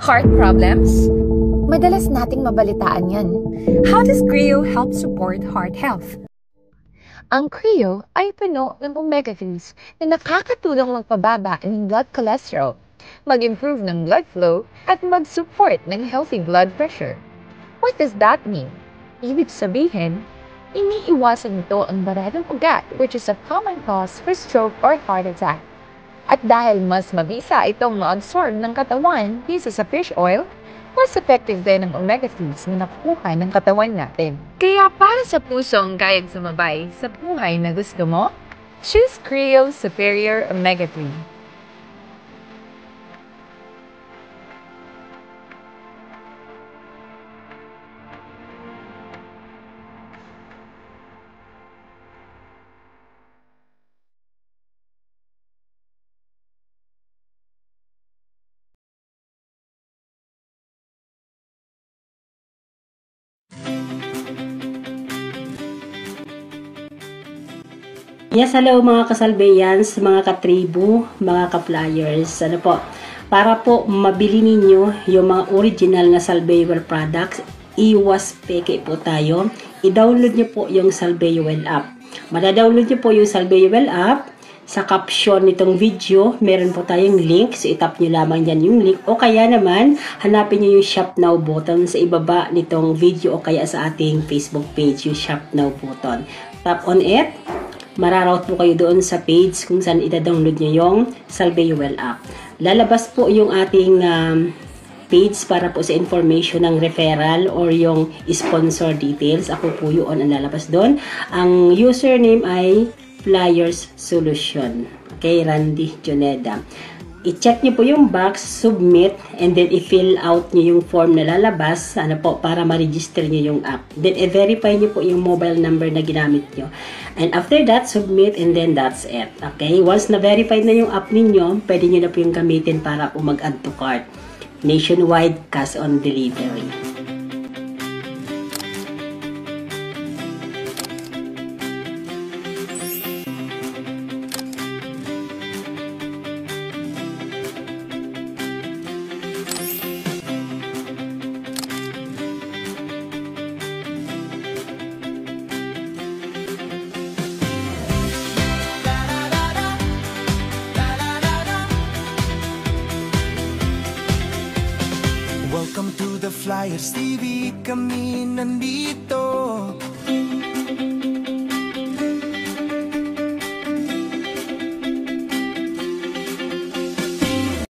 Heart problems? Madalas nating mabalitaan yan. How does Creo help support heart health? Ang Creo ay puno ng omega-3s na nakakatulong magpababa ng blood cholesterol, mag-improve ng blood flow, at mag-support ng healthy blood pressure. What does that mean? Ibig sabihin, iniiwasan nito ang baradong ugat, which is a common cause for stroke or heart attack. At dahil mas mabisa itong ma-absorb ng katawan kaysa sa fish oil, mas effective din ang omega-3s na nakukuha ng katawan natin. Kaya para sa pusong kayang sumabay sa buhay na gusto mo, choose Creo Superior Omega-3. Yes, hello mga kasalbayans, mga katribu, mga ka-flyers. Ano po, para po mabili ninyo yung mga original na Salveyo products, iwas peke po tayo. I-download nyo po yung Salveyo app. Mada-download nyo po yung Salveyo app. Sa caption nitong video, meron po tayong link. So, itap nyo lamang yan yung link. O kaya naman, hanapin nyo yung Shop Now button sa ibaba nitong video o kaya sa ating Facebook page, yung Shop Now button. Tap on it. Mararoute po kayo doon sa page kung saan ida-download nyo yung Salveyo app. Lalabas po yung ating page para po sa information ng referral or yung sponsor details. Ako po yun ang lalabas doon. Ang username ay Flyers Solution. Okay, Randy Joneda. I-check nyo po yung box, submit, and then i-fill out nyo yung form na lalabas para ma-register nyo yung app. Then, i-verify nyo po yung mobile number na ginamit nyo. And after that, submit, and then that's it. Okay? Once na-verify na yung app ninyo, pwede nyo na po yung gamitin para po mag-add to cart. Nationwide cash on delivery. Welcome to the Flyers TV, kami nandito